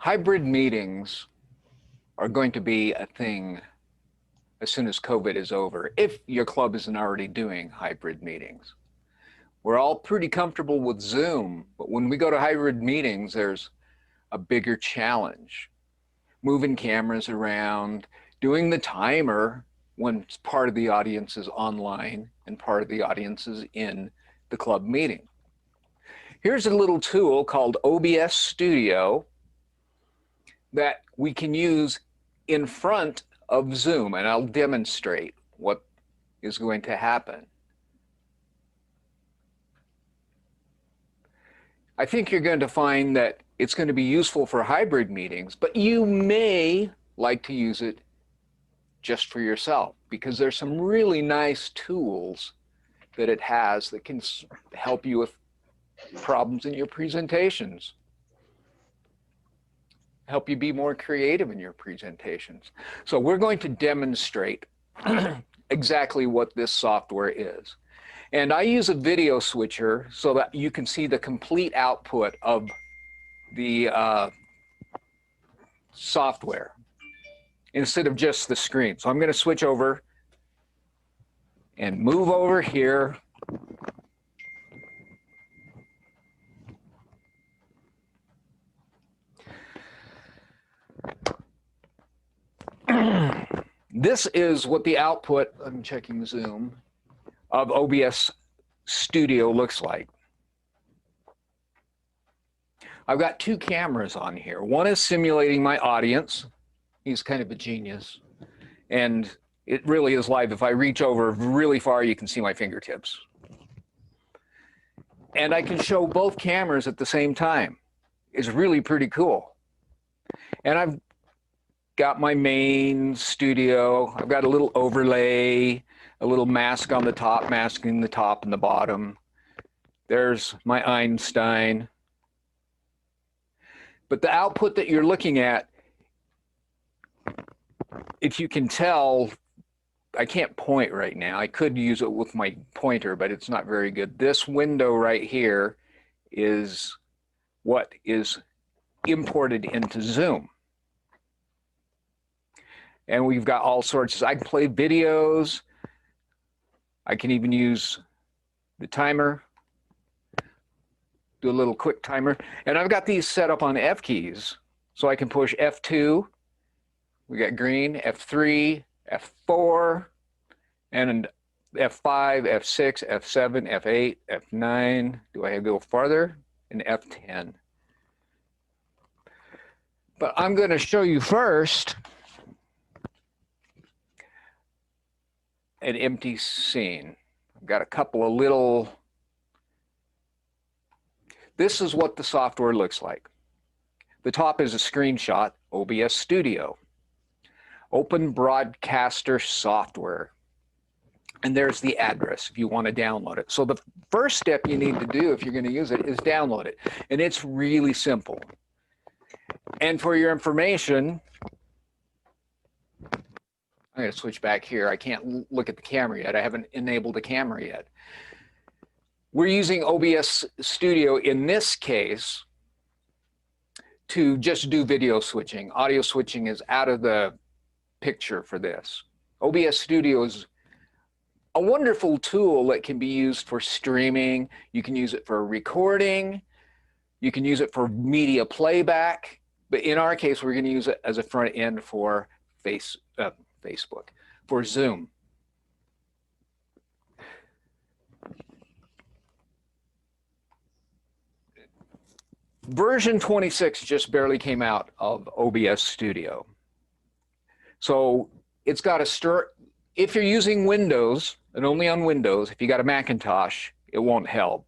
hybrid meetings are going to be a thing as soon as COVID is over, if your club isn't already doing hybrid meetings. We're all pretty comfortable with Zoom, but when we go to hybrid meetings, there's a bigger challenge. Moving cameras around, doing the timer when part of the audience is online and part of the audience is in the club meeting. Here's a little tool called OBS Studio that we can use in front of Zoom, and I'll demonstrate what is going to happen. I think you're going to find that it's going to be useful for hybrid meetings, but you may like to use it just for yourself, because there's some really nice tools that it has that can help you with problems in your presentations, help you be more creative in your presentations. So we're going to demonstrate exactly what this software is. And I use a video switcher so that you can see the complete output of the software instead of just the screen. So I'm going to switch over and move over here. This is what the output, I'm checking Zoom, of OBS Studio looks like. I've got two cameras on here. One is simulating my audience. He's kind of a genius. And it really is live. If I reach over really far, you can see my fingertips. And I can show both cameras at the same time. It's really pretty cool. And I've got my main studio. I've got a little overlay, a little mask on the top, masking the top and the bottom. There's my Einstein. But the output that you're looking at, if you can tell, I can't point right now. I could use it with my pointer, but it's not very good. This window right here is what is imported into Zoom. And we've got all sorts. I can play videos. I can even use the timer, do a little quick timer. And I've got these set up on F keys. So I can push F2, we got green, F3, F4, and F5, F6, F7, F8, F9. Do I go farther? And F10. But I'm going to show you first an empty scene. I've got a couple of little, this is what the software looks like. The top is a screenshot, OBS Studio, Open Broadcaster Software. And there's the address if you want to download it. So the first step you need to do if you're going to use it is download it. And it's really simple. And for your information, I'm going to switch back here. I can't look at the camera yet. I haven't enabled the camera yet. We're using OBS Studio in this case to just do video switching. Audio switching is out of the picture for this. OBS Studio is a wonderful tool that can be used for streaming. You can use it for recording. You can use it for media playback. But in our case, we're going to use it as a front end for Facebook, for Zoom. Version 26 just barely came out of OBS Studio. So it's got a if you're using Windows, and only on Windows, if you got a Macintosh, it won't help,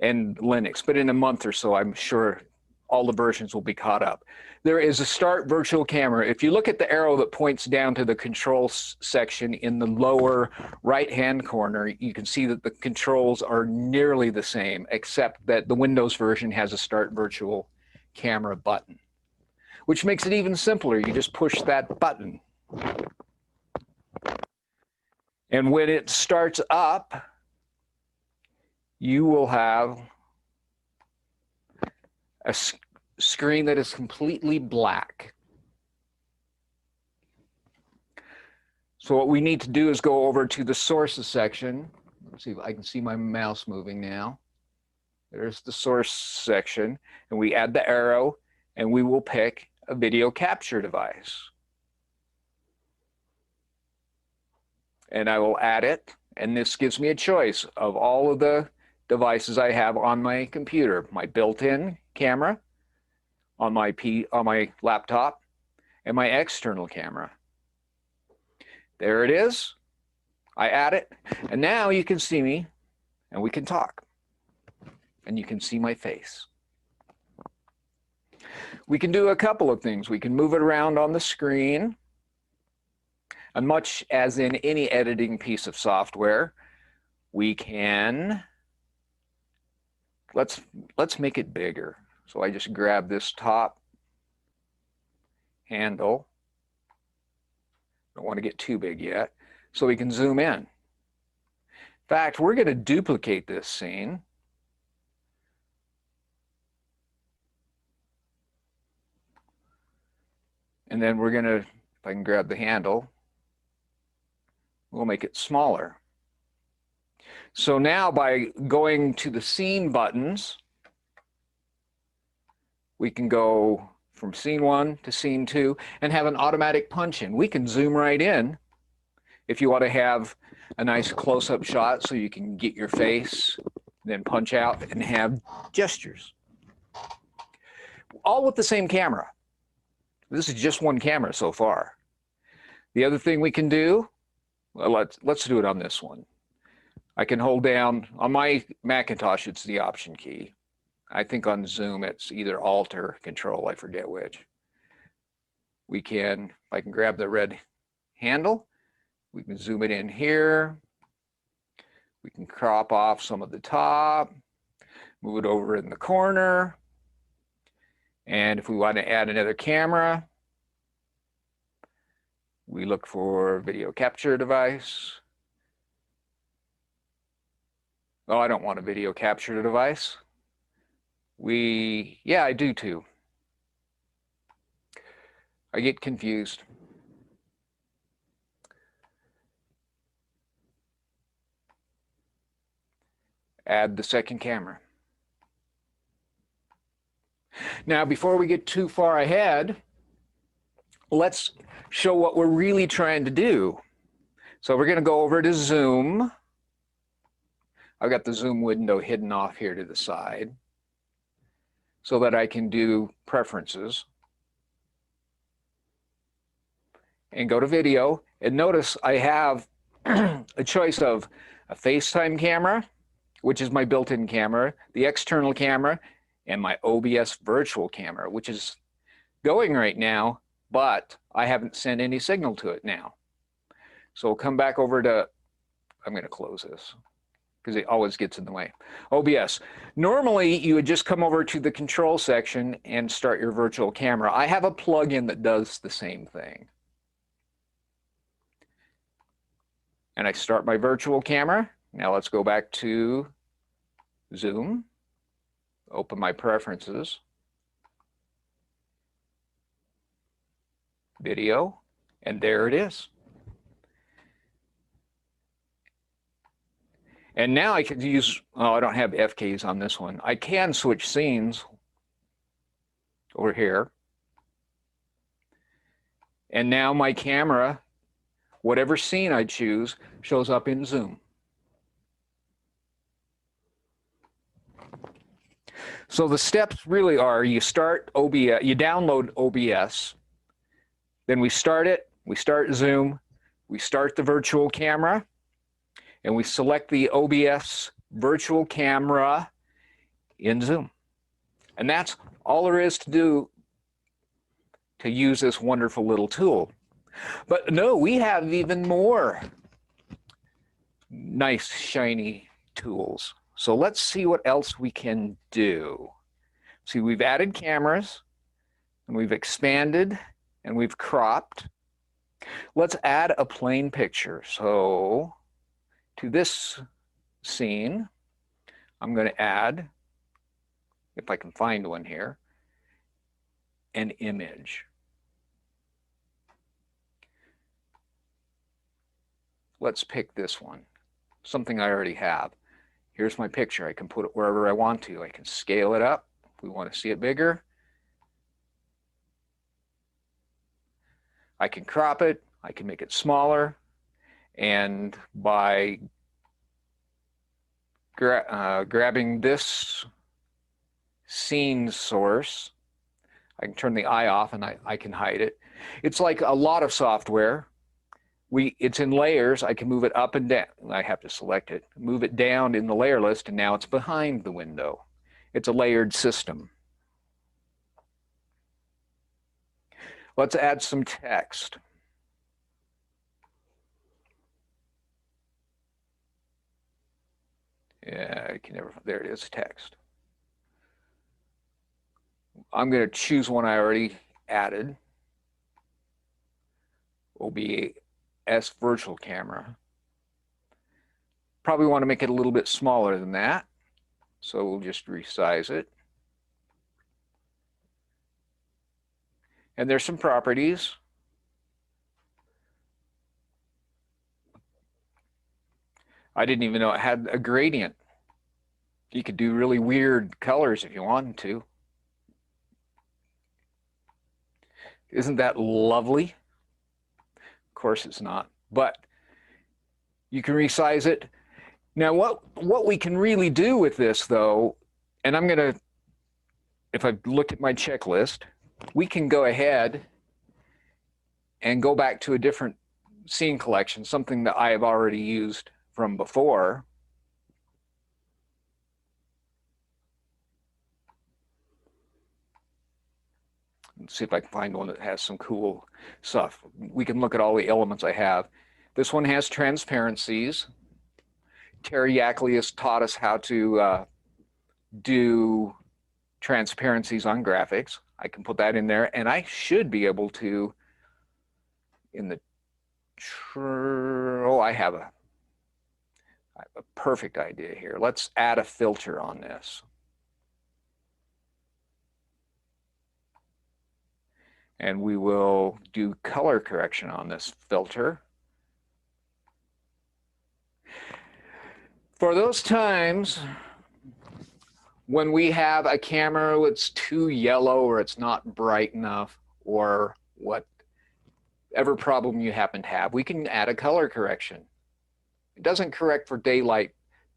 and Linux. But in a month or so, I'm sure all the versions will be caught up. There is a Start Virtual Camera. If you look at the arrow that points down to the controls section in the lower right-hand corner, you can see that the controls are nearly the same, except that the Windows version has a Start Virtual Camera button, which makes it even simpler. You just push that button. And when it starts up, you will have a screen that is completely black. So what we need to do is go over to the sources section. Let's see if I can see my mouse moving now. There's the source section, and we add the arrow, and we will pick a video capture device. And I will add it, and this gives me a choice of all of the devices I have on my computer. My built-in camera on my laptop, and my external camera. There it is. I add it, and now you can see me, and we can talk, and you can see my face. We can do a couple of things. We can move it around on the screen, and much as in any editing piece of software, we can, let's make it bigger. So I just grab this top handle. Don't want to get too big yet, so we can zoom in. In fact, we're going to duplicate this scene. And then we're going to, if I can grab the handle, we'll make it smaller. So now by going to the scene buttons, we can go from scene 1 to scene 2 and have an automatic punch in. We can zoom right in if you want to have a nice close-up shot so you can get your face, then punch out and have gestures. All with the same camera. This is just one camera so far. The other thing we can do, well, let's do it on this one. I can hold down, on my Macintosh, it's the Option key. I think on Zoom, it's either Alt or Control, I forget which. We can, if I can grab the red handle, we can zoom it in here. We can crop off some of the top, move it over in the corner. And if we want to add another camera, we look for video capture device. Oh, I don't want a video capture device. Yeah, I do too. I get confused. Add the second camera. Now, before we get too far ahead, let's show what we're really trying to do. So we're going to go over to Zoom. I've got the Zoom window hidden off here to the side so that I can do preferences. And go to video, and notice I have a choice of a FaceTime camera, which is my built-in camera, the external camera, and my OBS virtual camera, which is going right now, but I haven't sent any signal to it now. So we'll come back over to, I'm going to close this because it always gets in the way. OBS. Normally, you would just come over to the control section and start your virtual camera. I have a plugin that does the same thing. And I start my virtual camera. Now let's go back to Zoom, open my preferences, video, and there it is. And now I can use, oh, I don't have F keys on this one. I can switch scenes over here. And now my camera, whatever scene I choose, shows up in Zoom. So the steps really are, you start OBS, you download OBS, then we start it, we start Zoom, we start the virtual camera, and we select the OBS virtual camera in Zoom. And that's all there is to do to use this wonderful little tool. But no, we have even more nice, shiny tools. So let's see what else we can do. See, we've added cameras, and we've expanded, and we've cropped. Let's add a plain picture. So to this scene, I'm going to add, if I can find one here, an image. Let's pick this one, something I already have. Here's my picture. I can put it wherever I want to. I can scale it up if we want to see it bigger. I can crop it. I can make it smaller. And by grabbing this scene source, I can turn the eye off and I can hide it. It's like a lot of software. It's in layers. I can move it up and down. I have to select it, move it down in the layer list, and now it's behind the window. It's a layered system. Let's add some text. Yeah, I can never, there it is, text. I'm going to choose one I already added. OBS virtual camera. Probably want to make it a little bit smaller than that. So we'll just resize it. And there's some properties. I didn't even know it had a gradient. You could do really weird colors if you wanted to. Isn't that lovely? Of course it's not, but you can resize it. Now what we can really do with this though, and I'm gonna, if I look at my checklist, we can go ahead and go back to a different scene collection, something that I have already used from before. Let's see if I can find one that has some cool stuff. We can look at all the elements I have. This one has transparencies. Terry Yackley has taught us how to do transparencies on graphics. I can put that in there, and I should be able to, in the, oh, I have a perfect idea here. Let's add a filter on this. And we will do color correction on this filter. For those times when we have a camera that's too yellow or it's not bright enough or whatever problem you happen to have, we can add a color correction. It doesn't correct for daylight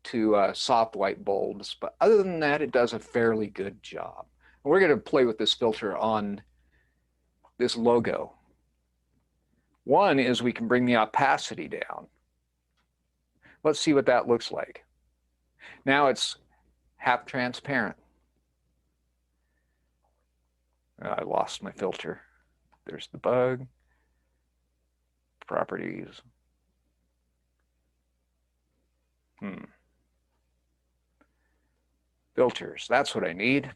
to soft white bulbs, but other than that, it does a fairly good job. And we're going to play with this filter on this logo. One is we can bring the opacity down. Let's see what that looks like. Now it's half transparent. I lost my filter. There's the bug. Properties. Filters, that's what I need.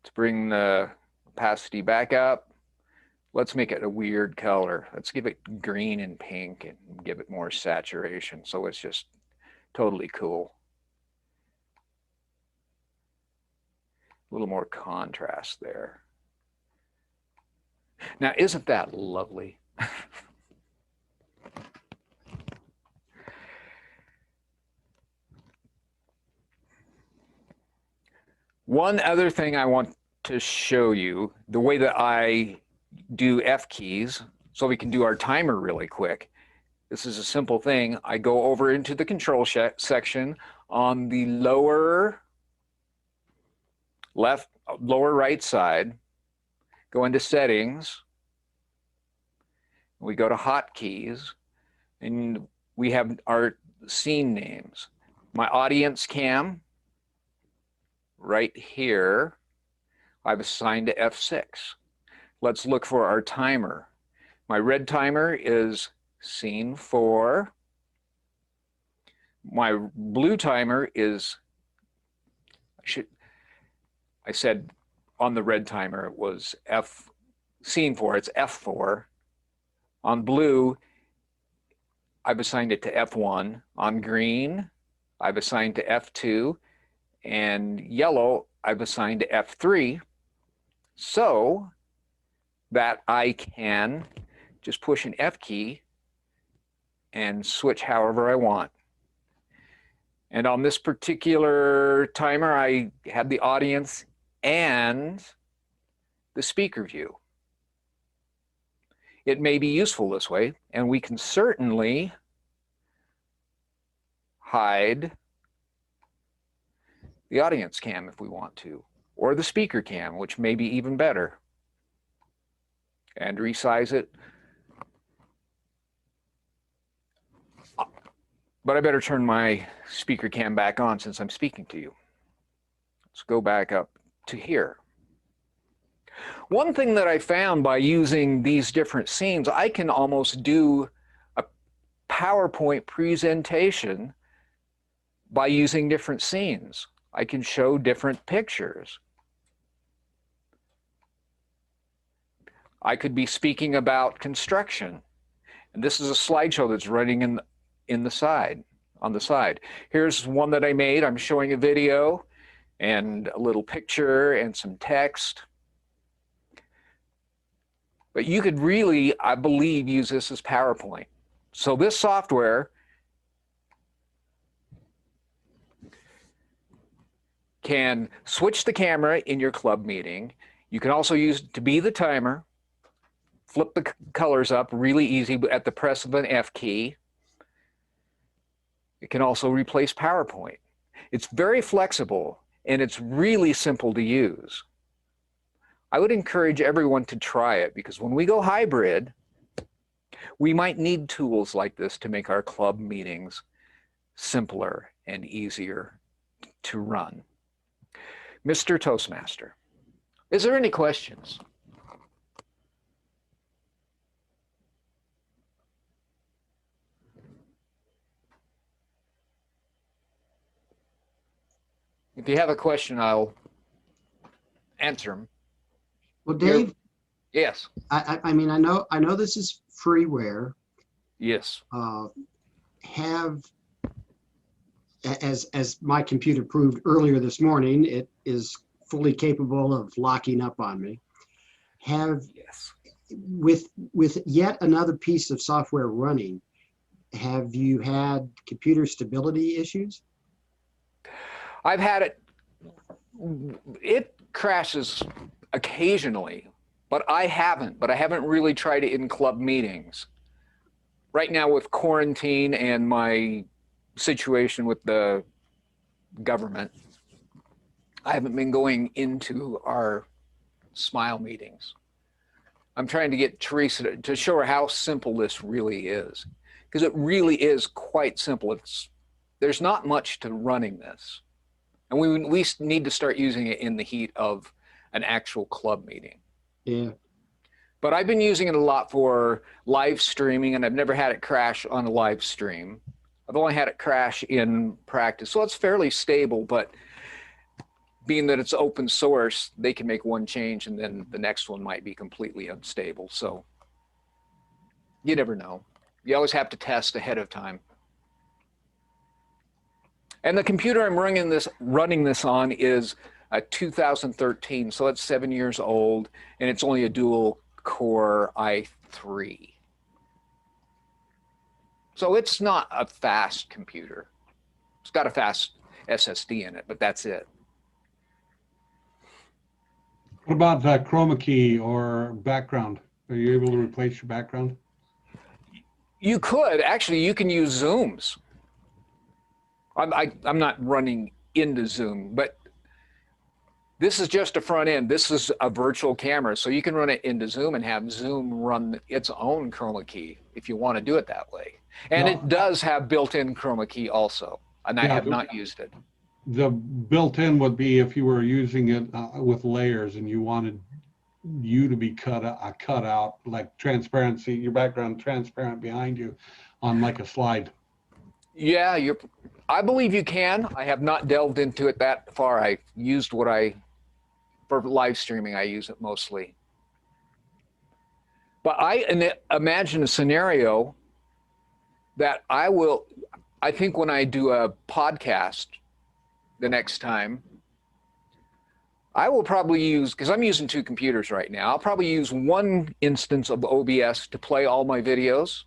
Let's bring the opacity back up. Let's make it a weird color. Let's give it green and pink and give it more saturation so it's just totally cool. A little more contrast there. Now, isn't that lovely? One other thing I want to show you, the way that I do F keys, so we can do our timer really quick. This is a simple thing. I go over into the control section on the lower right side, go into settings, we go to hotkeys, and we have our scene names. My audience cam, right here, I've assigned to F6. Let's look for our timer. My red timer is scene 4. My blue timer is, I said on the red timer it was scene 4, it's F4. On blue, I've assigned it to F1. On green, I've assigned to F2. And yellow, I've assigned to F3. so that I can just push an F key and switch however I want. And on this particular timer, I had the audience and the speaker view. It may be useful this way, and we can certainly hide the audience cam if we want to, or the speaker cam, which may be even better, and resize it. But I better turn my speaker cam back on since I'm speaking to you. Let's go back up to here. One thing that I found by using these different scenes, I can almost do a PowerPoint presentation by using different scenes. I can show different pictures. I could be speaking about construction, and this is a slideshow that's running on the side. Here's one that I made. I'm showing a video and a little picture and some text. But you could really, I believe, use this as PowerPoint. So this software can switch the camera in your club meeting. You can also use it to be the timer, flip the colors up really easy at the press of an F key. It can also replace PowerPoint. It's very flexible and it's really simple to use. I would encourage everyone to try it because when we go hybrid, we might need tools like this to make our club meetings simpler and easier to run. Mr. Toastmaster, is there any questions? If you have a question, I'll answer them. Well, Dave. Yes. I mean, I know this is freeware. Yes. As my computer proved earlier this morning, it is fully capable of locking up on me. Yes. With yet another piece of software running, have you had computer stability issues? I've had it. It crashes occasionally, but I haven't really tried it in club meetings. Right now with quarantine and my situation with the government, I haven't been going into our Smile meetings. I'm trying to get Teresa to show her how simple this really is, because it really is quite simple. There's not much to running this. And we need to start using it in the heat of an actual club meeting. Yeah. But I've been using it a lot for live streaming, and I've never had it crash on a live stream. I've only had it crash in practice. So it's fairly stable, but being that it's open source, they can make one change and then the next one might be completely unstable. So you never know. You always have to test ahead of time. And the computer I'm running this on is a 2013, so it's 7 years old, and it's only a dual core i3. So it's not a fast computer. It's got a fast SSD in it, but that's it. What about chroma key or background? Are you able to replace your background? You could. Actually, you can use Zooms. I'm not running into Zoom, but this is just a front end. This is a virtual camera, so you can run it into Zoom and have Zoom run its own chroma key if you want to do it that way. And it does have built-in chroma key also, and I have not used it. The built-in would be if you were using it with layers and you wanted you to be cut out, like transparency, your background transparent behind you on like a slide. Yeah, I believe you can. I have not delved into it that far. I used for live streaming, I use it mostly. But I imagine a scenario that I think when I do a podcast the next time, I will probably use, because I'm using 2 computers right now, I'll probably use one instance of OBS to play all my videos.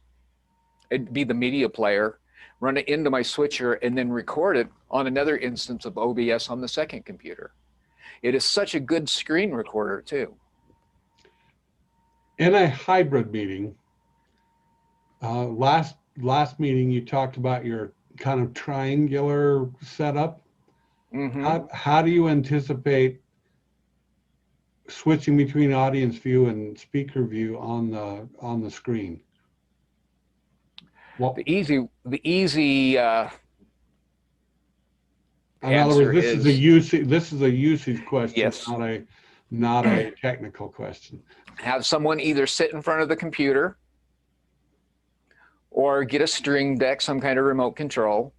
It'd be the media player, run it into my switcher, and then record it on another instance of OBS on the second computer. It is such a good screen recorder too. In a hybrid meeting, last meeting you talked about your kind of triangular setup. Mm-hmm. How do you anticipate switching between audience view and speaker view on the screen? Well, The easy in other words, answer is this is a usage question, yes. not a technical question. Have someone either sit in front of the computer or get a string deck, some kind of remote control.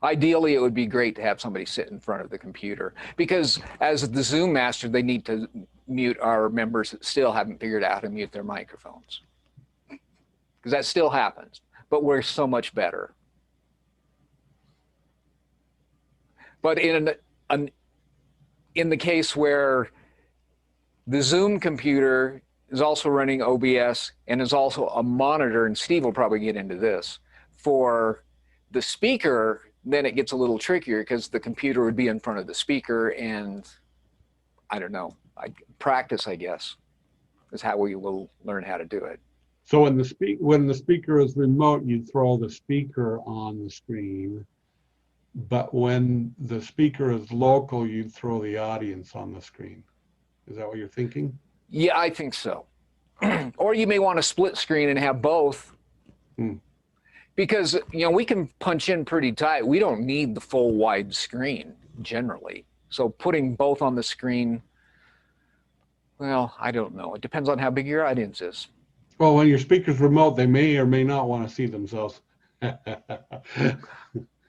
Ideally, it would be great to have somebody sit in front of the computer, because as the Zoom master, they need to mute our members that still haven't figured out how to mute their microphones. Because that still happens, but we're so much better. But in the case where the Zoom computer is also running OBS and is also a monitor, and Steve will probably get into this, for the speaker, then it gets a little trickier because the computer would be in front of the speaker, and I don't know, practice, I guess, is how we will learn how to do it. So when the speaker is remote, you throw the speaker on the screen, but when the speaker is local, you throw the audience on the screen. Is that what you're thinking? Yeah, I think so. Or you may want to split screen and have both. Because, you know, we can punch in pretty tight. We don't need the full wide screen generally. So putting both on the screen, well, I don't know. It depends on how big your audience is. Well, when your speaker's remote, they may or may not want to see themselves.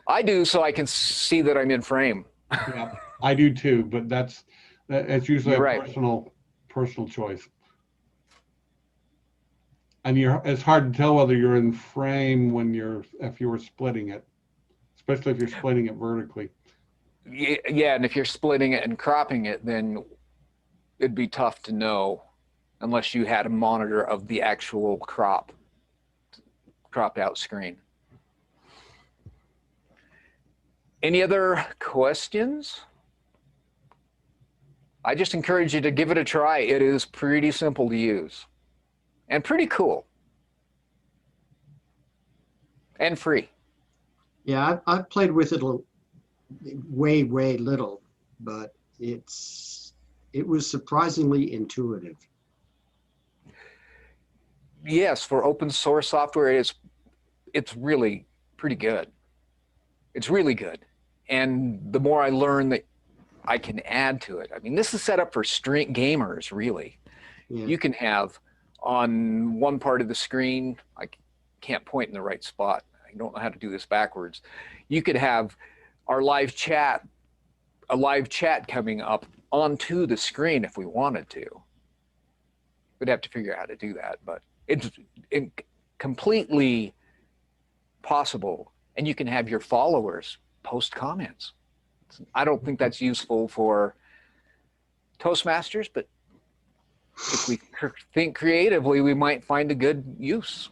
I do, so I can see that I'm in frame. Yeah, I do too, but that's usually You're a right. personal choice. And it's hard to tell whether you're in frame if you were splitting it, especially if you're splitting it vertically. Yeah, and if you're splitting it and cropping it, then it'd be tough to know unless you had a monitor of the actual cropped out screen. Any other questions? I just encourage you to give it a try. It is pretty simple to use and pretty cool and free. Yeah, I've played with it way little, but it was surprisingly intuitive. Yes, for open source software, it's really pretty good. It's really good. And the more I learn that I can add to it. I mean, this is set up for stream gamers, really. Yeah. You can have on one part of the screen, I can't point in the right spot. I don't know how to do this backwards. You could have our live chat, a live chat coming up onto the screen if we wanted to. We'd have to figure out how to do that, but it's completely possible. And you can have your followers post comments. I don't think that's useful for Toastmasters, but if we think creatively, we might find a good use.